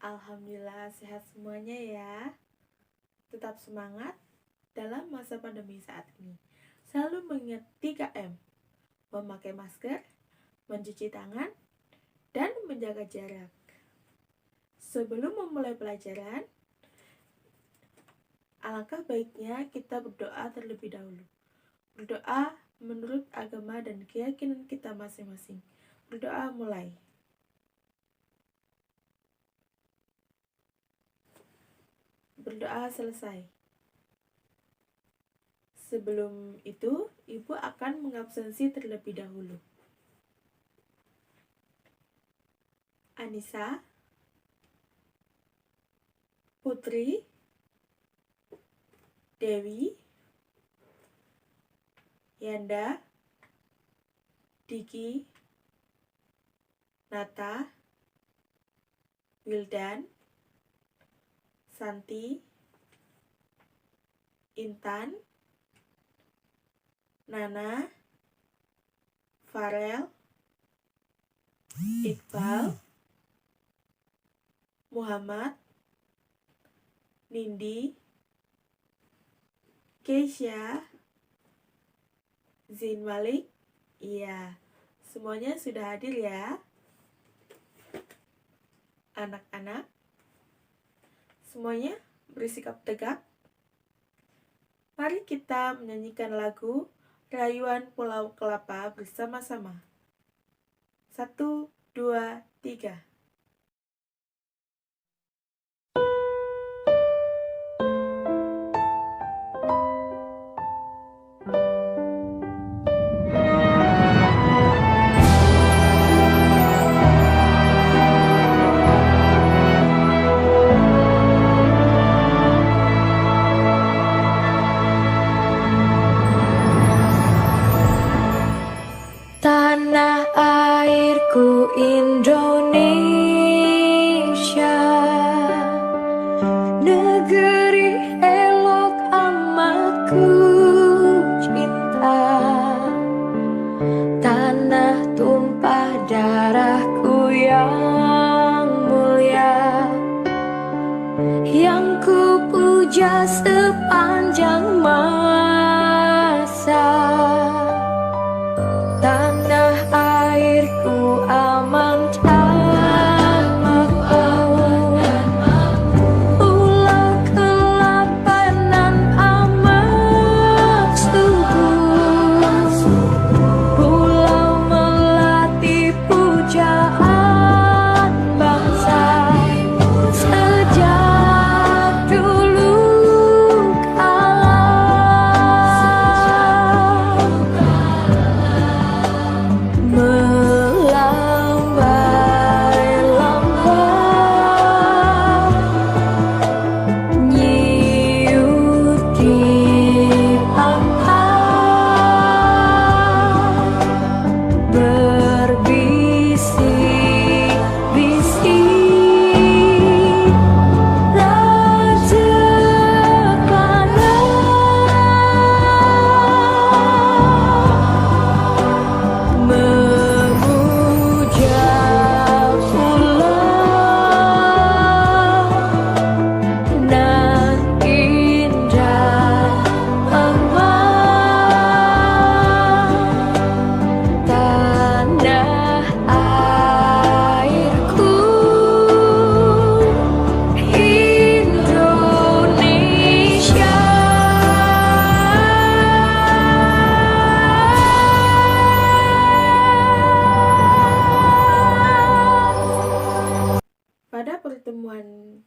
Alhamdulillah sehat semuanya ya. Tetap semangat dalam masa pandemi saat ini. Selalu mengingat 3M, memakai masker, mencuci tangan, dan menjaga jarak. Sebelum memulai pelajaran, alangkah baiknya kita berdoa terlebih dahulu. Berdoa menurut agama dan keyakinan kita masing-masing. Berdoa mulai. Berdoa selesai. Sebelum itu, ibu akan mengabsensi terlebih dahulu. Anissa, Putri, Dewi, Yanda, Diki, Nata, Wildan, Santi, Intan, Nana, Farel, Iqbal, Muhammad, Nindi, Keisha, Zain Malik. Iya, semuanya sudah hadir ya. Anak-anak, semuanya bersikap tegak. Mari kita menyanyikan lagu Rayuan Pulau Kelapa bersama-sama. 1, 2, 3. Tanah airku Indonesia, negeri elok amat ku cinta. Tanah tumpah darahku yang mulia, yang ku puja sepanjang masa. Tanah airku aman dan makmur, Pulau Kelapa nan amat subur, pulau melati pujaan bangsa sejak dulu kala. Melambai-lambai nyiut di pantai, berbisik-bisik rajepana. Memuja pulau nan indah emas, tanah airku Indonesia. Pada pertemuan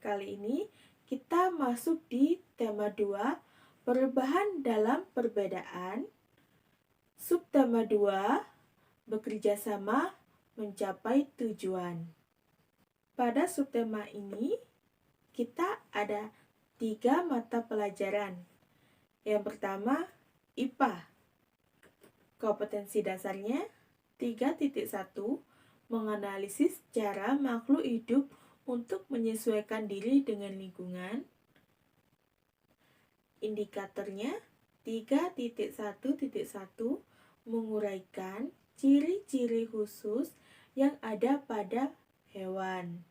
kali ini, kita masuk di tema 2, perubahan dalam perbedaan. Subtema 2, bekerja sama mencapai tujuan. Pada subtema ini, kita ada 3 mata pelajaran. Yang pertama, IPA. Kompetensi dasarnya 3.1, menganalisis cara makhluk hidup untuk menyesuaikan diri dengan lingkungan. Indikatornya 3.1.1, menguraikan ciri-ciri khusus yang ada pada hewan.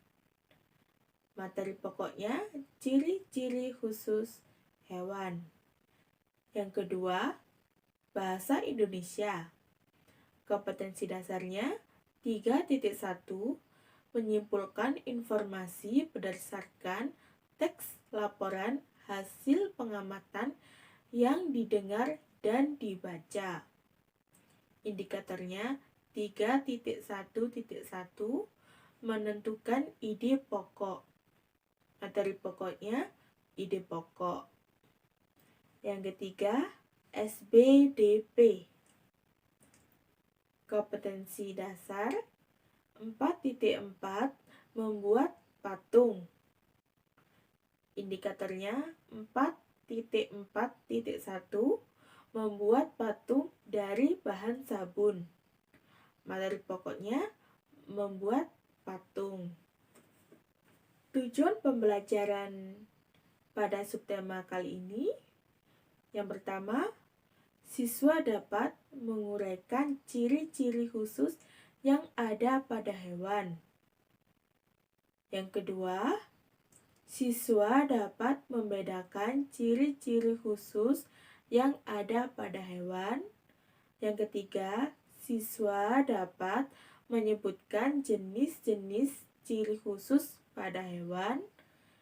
Materi pokoknya ciri-ciri khusus hewan. Yang kedua, bahasa Indonesia. Kompetensi dasarnya 3.1 menyimpulkan informasi berdasarkan teks laporan hasil pengamatan yang didengar dan dibaca. Indikatornya 3.1.1 menentukan ide pokok. Materi pokoknya ide pokok. Yang ketiga, SBDP. Kompetensi dasar 4.4 membuat patung. Indikatornya 4.4.1 membuat patung dari bahan sabun. Materi pokoknya membuat patung. Tujuan pembelajaran pada subtema kali ini, yang pertama, siswa dapat menguraikan ciri-ciri khusus yang ada pada hewan. Yang kedua, siswa dapat membedakan ciri-ciri khusus yang ada pada hewan. Yang ketiga, siswa dapat menyebutkan jenis-jenis ciri khusus pada hewan.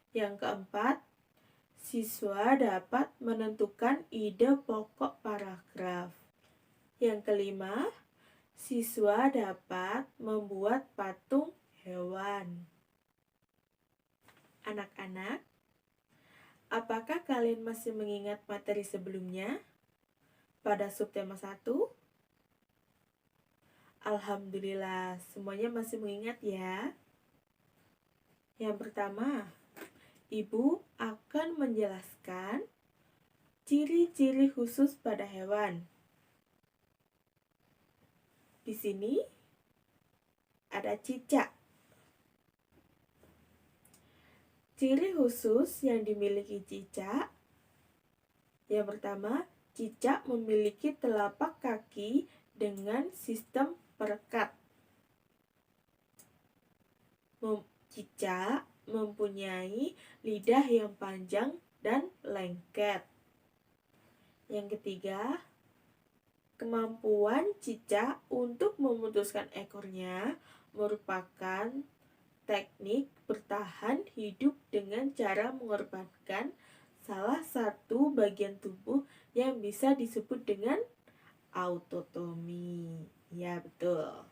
Yang keempat, siswa dapat menentukan ide pokok paragraf. Yang kelima, siswa dapat membuat patung hewan. Anak-anak, apakah kalian masih mengingat materi sebelumnya pada subtema 1? Alhamdulillah, semuanya masih mengingat ya. Yang pertama, Ibu akan menjelaskan ciri-ciri khusus pada hewan. Di sini ada cicak. Ciri khusus yang dimiliki cicak. Yang pertama, cicak memiliki telapak kaki dengan sistem perekat. Cicak mempunyai lidah yang panjang dan lengket. Yang ketiga, kemampuan cicak untuk memutuskan ekornya merupakan teknik bertahan hidup dengan cara mengorbankan salah satu bagian tubuh yang bisa disebut dengan autotomi. Ya, betul.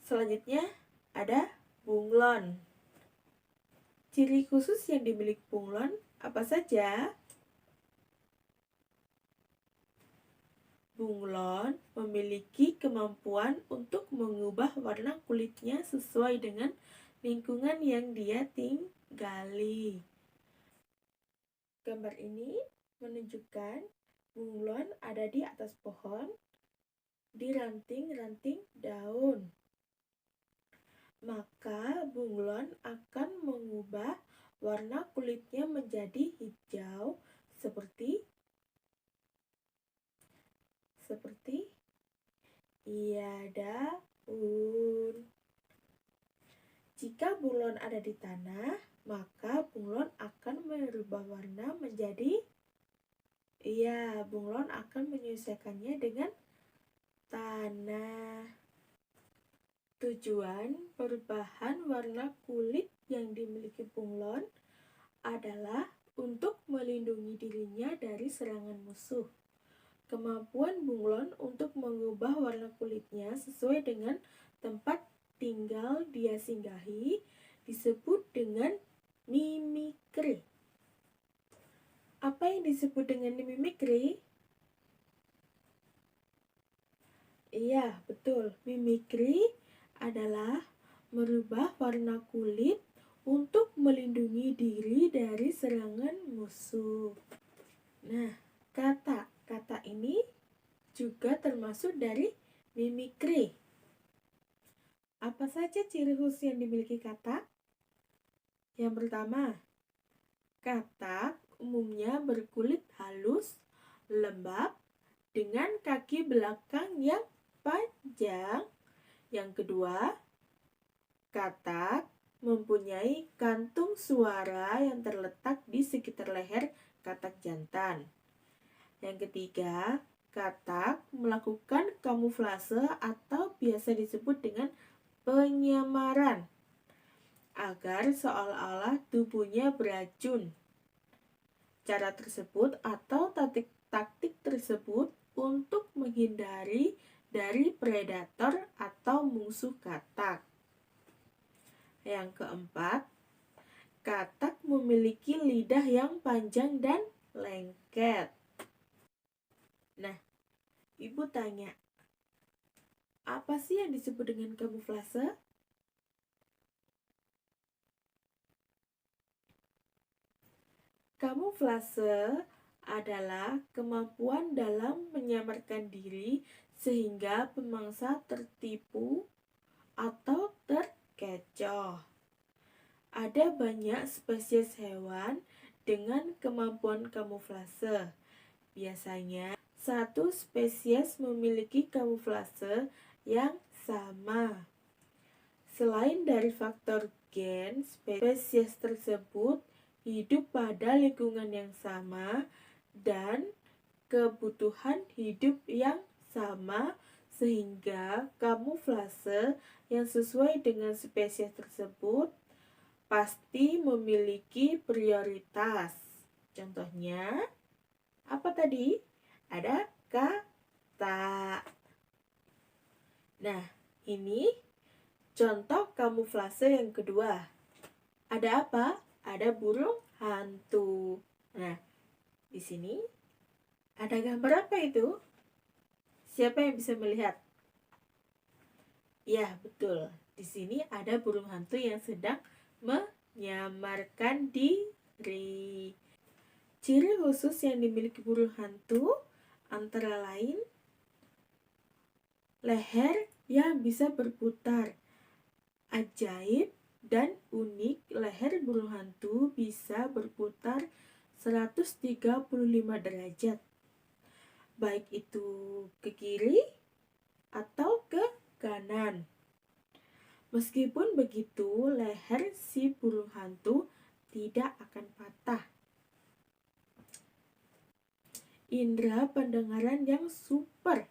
Selanjutnya ada bunglon. Ciri khusus yang dimiliki bunglon apa saja? Bunglon memiliki kemampuan untuk mengubah warna kulitnya sesuai dengan lingkungan yang dia tinggali. Gambar ini menunjukkan bunglon ada di atas pohon, di ranting-ranting daun. Maka bunglon akan mengubah warna kulitnya menjadi hijau seperti daun. Jika bunglon ada di tanah, maka bunglon akan merubah warna menjadi bunglon akan menyesuaikannya dengan tanah. Tujuan perubahan warna kulit yang dimiliki bunglon adalah untuk melindungi dirinya dari serangan musuh. Kemampuan bunglon untuk mengubah warna kulitnya sesuai dengan tempat tinggal dia singgahi disebut dengan mimikri. Apa yang disebut dengan mimikri? Iya, betul. Mimikri adalah merubah warna kulit untuk melindungi diri dari serangan musuh. Nah, kata ini juga termasuk dari mimikri. Apa saja ciri khusus yang dimiliki katak? Yang pertama, katak umumnya berkulit halus, lembab, dengan kaki belakang yang panjang. Yang kedua, katak mempunyai kantung suara yang terletak di sekitar leher katak jantan. Yang ketiga, katak melakukan kamuflase atau biasa disebut dengan penyamaran agar seolah-olah tubuhnya beracun. Cara tersebut atau taktik tersebut untuk menghindari dari predator atau musuh katak. Yang keempat, katak memiliki lidah yang panjang dan lengket. Nah, Ibu tanya, apa sih yang disebut dengan kamuflase? Kamuflase adalah kemampuan dalam menyamarkan diri sehingga pemangsa tertipu atau terkecoh. Ada banyak spesies hewan dengan kemampuan kamuflase. Biasanya, satu spesies memiliki kamuflase yang sama. Selain dari faktor gen, spesies tersebut hidup pada lingkungan yang sama dan kebutuhan hidup yang sama, sehingga kamuflase yang sesuai dengan spesies tersebut pasti memiliki prioritas. Contohnya, apa tadi? Ada katak. Nah, ini contoh kamuflase yang kedua. Ada apa? Ada burung hantu. Nah, di sini ada gambar apa itu? Siapa yang bisa melihat? Ya, betul. Di sini ada burung hantu yang sedang menyamarkan diri. Ciri khusus yang dimiliki burung hantu antara lain leher yang bisa berputar. Ajaib dan unik, leher burung hantu bisa berputar 135 derajat, baik itu ke kiri atau ke kanan. Meskipun begitu, leher si burung hantu tidak akan patah. Indera pendengaran yang super,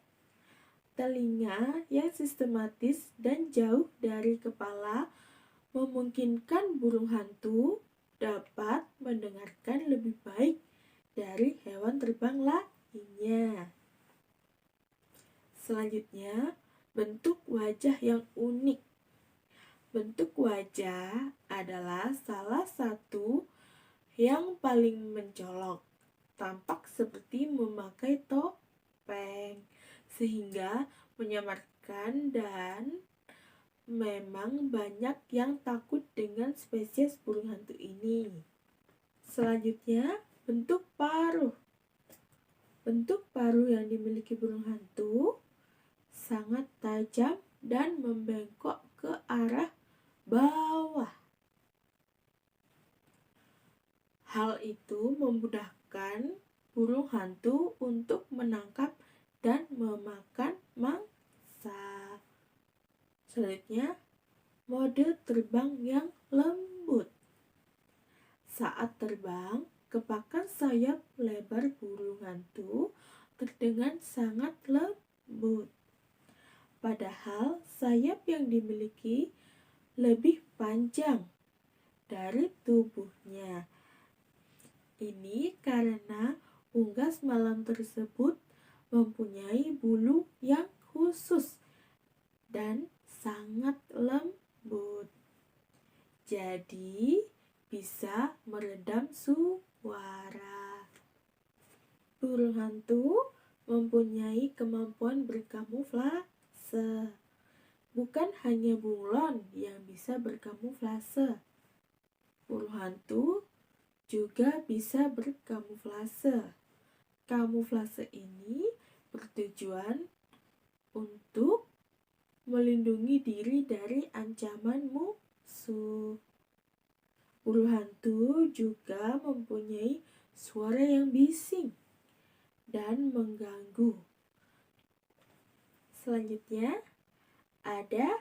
telinga yang sistematis dan jauh dari kepala memungkinkan burung hantu dapat mendengarkan lebih baik dari hewan terbang lainnya. Selanjutnya, bentuk wajah yang unik. Bentuk wajah adalah salah satu yang paling mencolok, tampak seperti memakai topeng, sehingga menyamarkan dan memang banyak yang takut dengan spesies burung hantu ini. Selanjutnya, bentuk paruh. Bentuk paruh yang dimiliki burung hantu sangat tajam dan membengkok ke arah bawah. Hal itu memudahkan burung hantu untuk menangkap dan memakan mangsa. Selanjutnya, mode terbang yang lembut. Saat terbang, kepakan sayap lebar burung hantu terdengar sangat lembut. Padahal sayap yang dimiliki lebih panjang dari tubuhnya. Ini karena unggas malam tersebut mempunyai bulu yang khusus dan sangat lembut, jadi bisa meredam suara. Burung hantu mempunyai kemampuan berkamuflase. Bukan hanya bunglon yang bisa berkamuflase. Burung hantu juga bisa berkamuflase. Kamuflase ini bertujuan untuk melindungi diri dari ancaman musuh. Burung hantu juga mempunyai suara yang bising dan mengganggu. Selanjutnya ada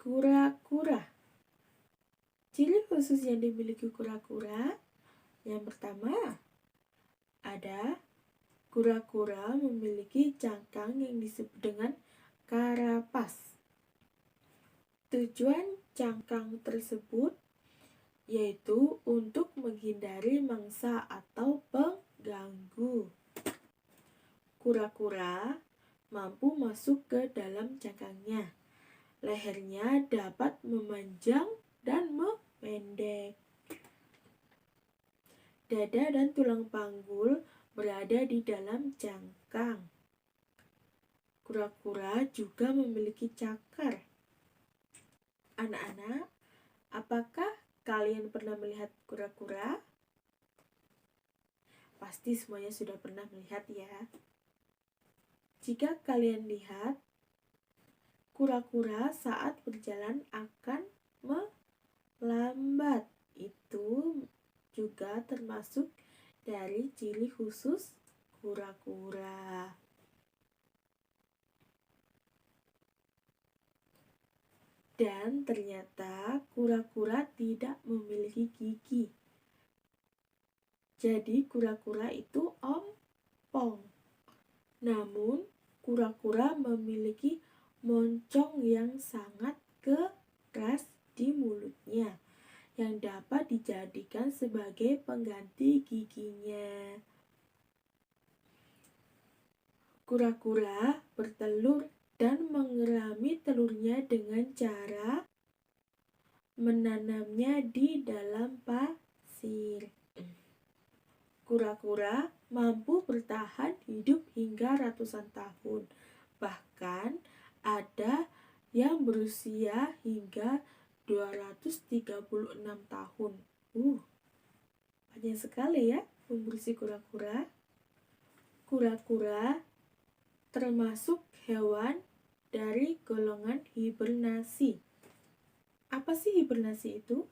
Kura-kura. Ciri khusus yang dimiliki kura-kura, yang pertama, ada kura-kura memiliki cangkang yang disebut dengan karapas. Tujuan cangkang tersebut yaitu untuk menghindari mangsa atau pengganggu. Kura-kura mampu masuk ke dalam cangkangnya. Lehernya dapat memanjang dan memendek. Dada dan tulang panggul berada di dalam cangkang. Kura-kura juga memiliki cakar. Anak-anak, apakah kalian pernah melihat kura-kura? Pasti semuanya sudah pernah melihat ya. Jika kalian lihat, kura-kura saat berjalan akan melambat. Itu juga termasuk dari ciri khusus kura-kura. Dan ternyata kura-kura tidak memiliki gigi. Jadi kura-kura itu ompong. Namun kura-kura memiliki moncong yang sangat keras di mulutnya yang dapat dijadikan sebagai pengganti giginya. Kura-kura bertelur dan mengerami telurnya dengan cara menanamnya di dalam pasir. Kura-kura mampu bertahan hidup hingga ratusan tahun. Bahkan ada yang berusia hingga 236 tahun. Banyak sekali ya umur si kura-kura. Kura-kura termasuk hewan dari golongan hibernasi. Apa sih hibernasi itu?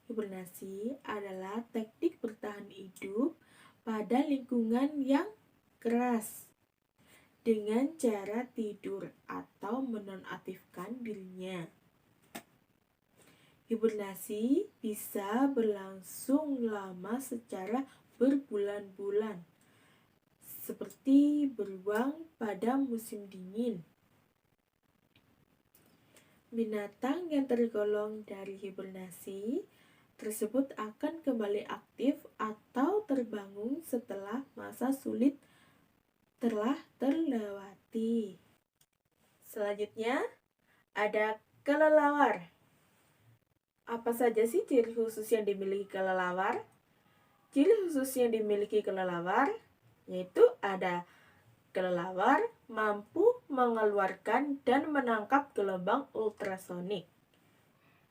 Hibernasi adalah teknik bertahan hidup pada lingkungan yang keras dengan cara tidur atau menonaktifkan dirinya. Hibernasi bisa berlangsung lama secara berbulan-bulan, seperti beruang pada musim dingin. Binatang yang tergolong dari hibernasi tersebut akan kembali aktif atau terbangun setelah masa sulit telah terlewati. Selanjutnya ada kelelawar. Apa saja sih ciri khusus yang dimiliki kelelawar? Ciri khusus yang dimiliki kelelawar yaitu ada kelelawar mampu mengeluarkan dan menangkap gelombang ultrasonik.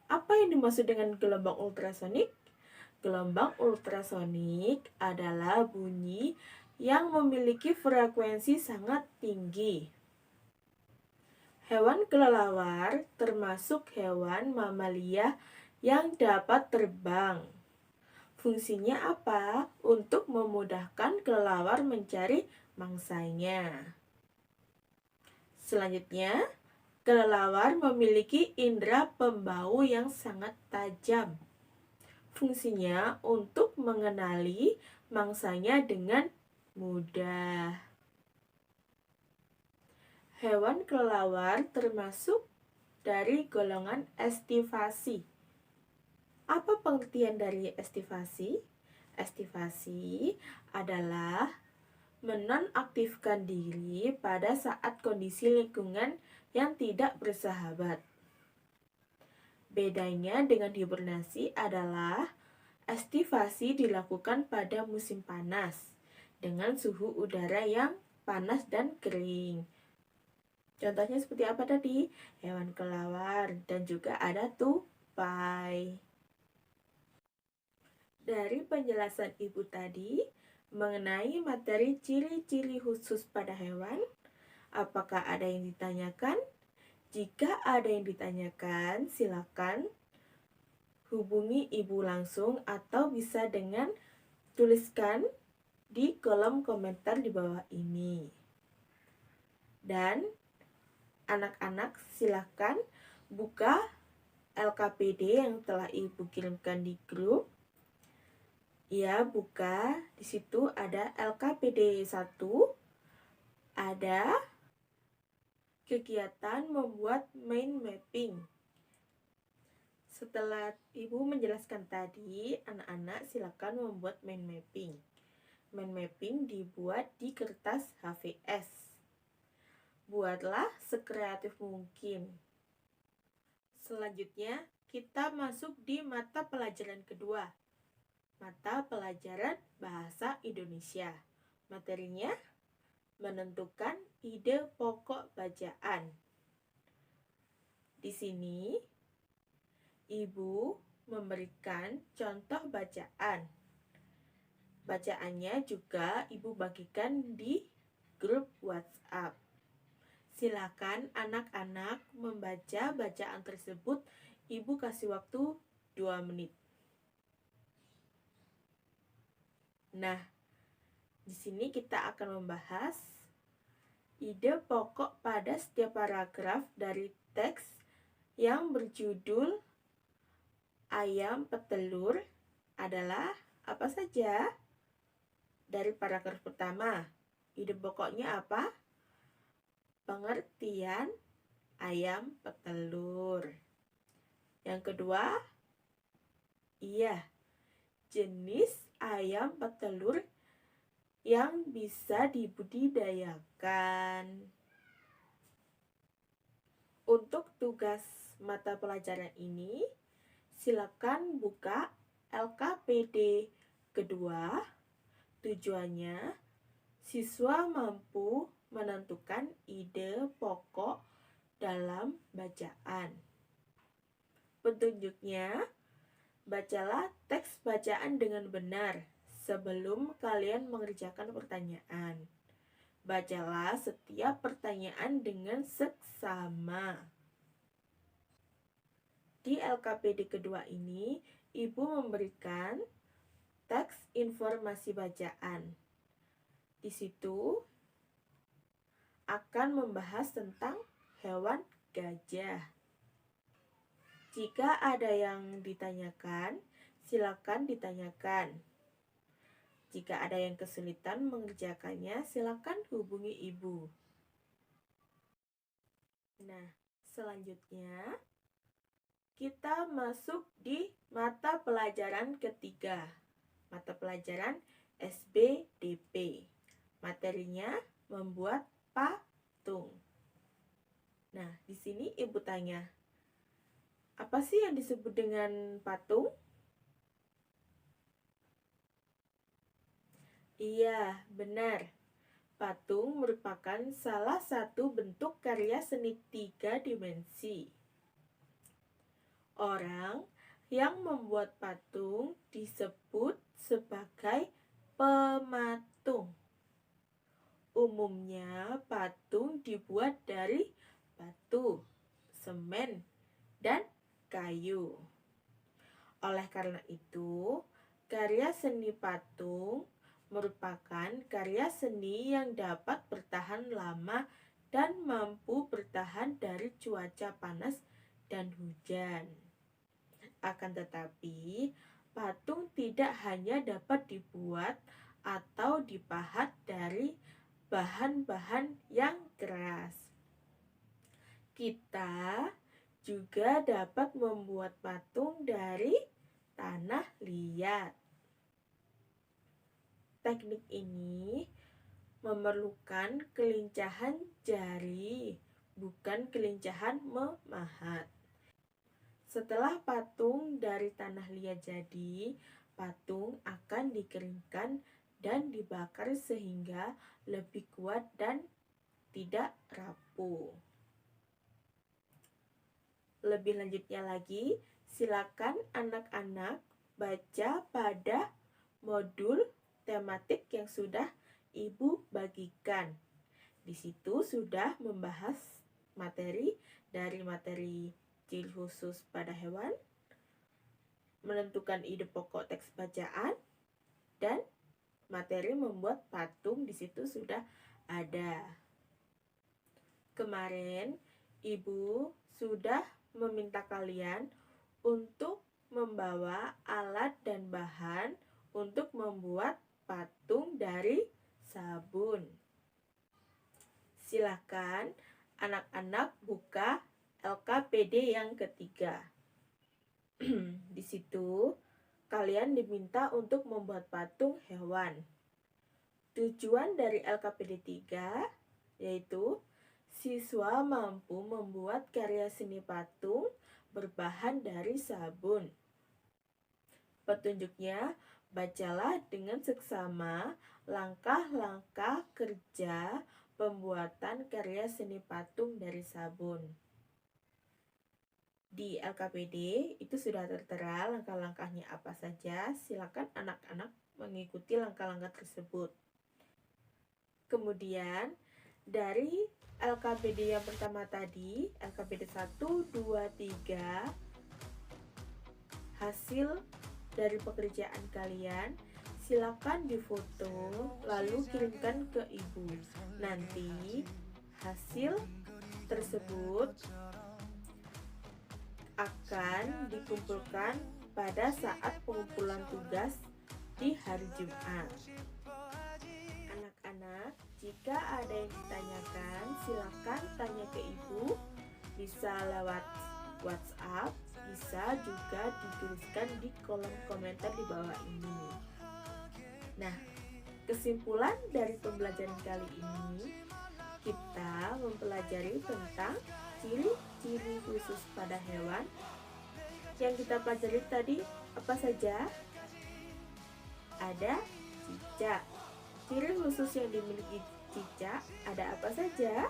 Apa yang dimaksud dengan gelombang ultrasonik? Gelombang ultrasonik adalah bunyi yang memiliki frekuensi sangat tinggi. Hewan kelelawar termasuk hewan mamalia yang dapat terbang. Fungsinya apa? Untuk memudahkan kelelawar mencari mangsanya. Selanjutnya, kelelawar memiliki indera pembau yang sangat tajam. Fungsinya untuk mengenali mangsanya dengan mudah. Hewan kelelawar termasuk dari golongan estivasi. Apa pengertian dari estivasi? Estivasi adalah menonaktifkan diri pada saat kondisi lingkungan yang tidak bersahabat. Bedanya dengan hibernasi adalah estivasi dilakukan pada musim panas dengan suhu udara yang panas dan kering. Contohnya seperti apa tadi? Hewan kelelawar dan juga ada tupai. Dari penjelasan Ibu tadi mengenai materi ciri-ciri khusus pada hewan, apakah ada yang ditanyakan? Jika ada yang ditanyakan, silakan hubungi Ibu langsung atau bisa dengan tuliskan di kolom komentar di bawah ini. Dan anak-anak silakan buka LKPD yang telah Ibu kirimkan di grup. Ya, buka. Di situ ada LKPD 1. Ada kegiatan membuat mind mapping. Setelah Ibu menjelaskan tadi, anak-anak silakan membuat mind mapping. Mind mapping dibuat di kertas HVS. Buatlah sekreatif mungkin. Selanjutnya, kita masuk di mata pelajaran kedua. Mata pelajaran Bahasa Indonesia. Materinya menentukan ide pokok bacaan. Di sini, Ibu memberikan contoh bacaan. Bacaannya juga Ibu bagikan di grup WhatsApp. Silakan anak-anak membaca bacaan tersebut. Ibu kasih waktu 2 menit. Nah, di sini kita akan membahas ide pokok pada setiap paragraf dari teks yang berjudul Ayam Petelur adalah apa saja? Dari paragraf pertama, ide pokoknya apa? Pengertian ayam petelur. Yang kedua, jenis ayam petelur yang bisa dibudidayakan. Untuk tugas mata pelajaran ini, silakan buka LKPD kedua. Tujuannya, siswa mampu menentukan ide pokok dalam bacaan. Petunjuknya, bacalah teks bacaan dengan benar sebelum kalian mengerjakan pertanyaan. Bacalah setiap pertanyaan dengan seksama. Di LKPD kedua ini, Ibu memberikan teks informasi bacaan. Di situ akan membahas tentang hewan gajah. Jika ada yang ditanyakan, silakan ditanyakan. Jika ada yang kesulitan mengerjakannya, silakan hubungi Ibu. Nah, selanjutnya kita masuk di mata pelajaran ketiga. Mata pelajaran SBDP. Materinya membuat patung. Nah, di sini Ibu tanya, apa sih yang disebut dengan patung? Iya, benar. Patung merupakan salah satu bentuk karya seni 3 dimensi. Orang yang membuat patung disebut sebagai pematung. Umumnya patung dibuat dari batu, semen, dan kayu. Oleh karena itu, karya seni patung merupakan karya seni yang dapat bertahan lama dan mampu bertahan dari cuaca panas dan hujan. Akan tetapi, patung tidak hanya dapat dibuat atau dipahat dari bahan-bahan yang keras. Kita juga dapat membuat patung dari tanah liat. Teknik ini memerlukan kelincahan jari, bukan kelincahan memahat. Setelah patung dari tanah liat jadi, patung akan dikeringkan dan dibakar sehingga lebih kuat dan tidak rapuh. Lebih lanjutnya lagi, silakan anak-anak baca pada modul tematik yang sudah Ibu bagikan. Di situ sudah membahas materi dari materi ciri khusus pada hewan, menentukan ide pokok teks bacaan, dan materi membuat patung di situ sudah ada. Kemarin Ibu sudah meminta kalian untuk membawa alat dan bahan untuk membuat patung dari sabun. Silakan anak-anak buka LKPD yang ketiga. Di situ kalian diminta untuk membuat patung hewan. Tujuan dari LKPD 3 yaitu siswa mampu membuat karya seni patung berbahan dari sabun. Petunjuknya, bacalah dengan seksama langkah-langkah kerja pembuatan karya seni patung dari sabun. Di LKPD itu sudah tertera langkah-langkahnya apa saja. Silakan anak-anak mengikuti langkah-langkah tersebut. Kemudian dari LKPD yang pertama tadi, LKPD 1, 2, 3, hasil dari pekerjaan kalian silakan difoto lalu kirimkan ke ibu. Nanti hasil tersebut akan dikumpulkan pada saat pengumpulan tugas di hari Jumat. Anak-anak, jika ada yang ditanyakan, silakan tanya ke ibu. Bisa lewat WhatsApp, bisa juga dituliskan di kolom komentar di bawah ini. Nah, kesimpulan dari pembelajaran kali ini, kita mempelajari tentang ciri-ciri khusus pada hewan. Yang kita pelajari tadi apa saja? Ada cicak. Ciri khusus yang dimiliki cicak ada apa saja?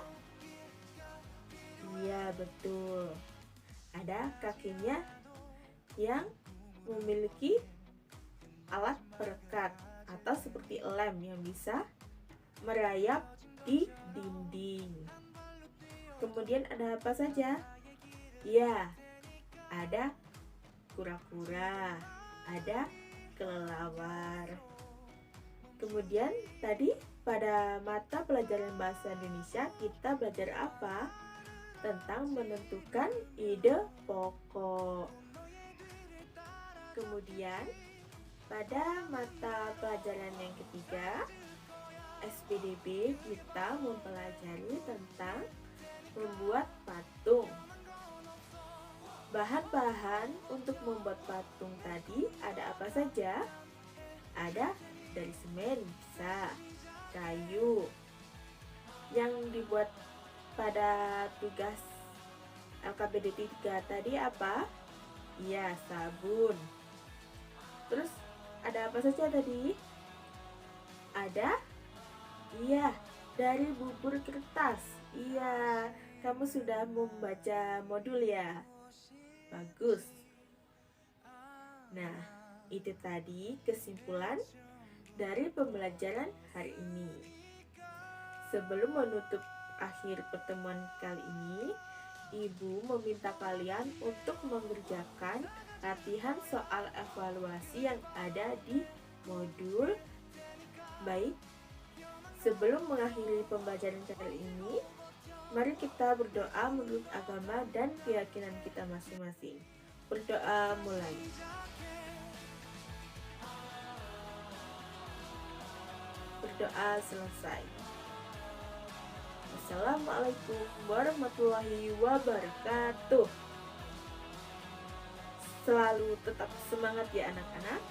Iya, betul. Ada kakinya yang memiliki alat perekat atau seperti lem yang bisa merayap di dinding. Kemudian ada apa saja? Ya, ada kura-kura, ada kelelawar. Kemudian tadi pada mata pelajaran bahasa Indonesia kita belajar apa? Tentang menentukan ide pokok. Kemudian pada mata pelajaran yang ketiga, SPDB, kita mempelajari tentang membuat patung. Bahan-bahan untuk membuat patung tadi ada apa saja? Ada dari semen, bisa kayu. Yang dibuat pada tugas LKPD 3 tadi apa? Iya, sabun. Terus ada apa saja tadi? Ada? Iya, dari bubur kertas. Iya, kamu sudah membaca modul ya? Bagus. Nah, itu tadi kesimpulan dari pembelajaran hari ini. Sebelum menutup akhir pertemuan kali ini, Ibu meminta kalian untuk mengerjakan latihan soal evaluasi yang ada di modul. Baik, sebelum mengakhiri pembelajaran kali ini, mari kita berdoa menurut agama dan keyakinan kita masing-masing. Berdoa mulai. Berdoa selesai. Assalamualaikum warahmatullahi wabarakatuh. Selalu tetap semangat ya anak-anak.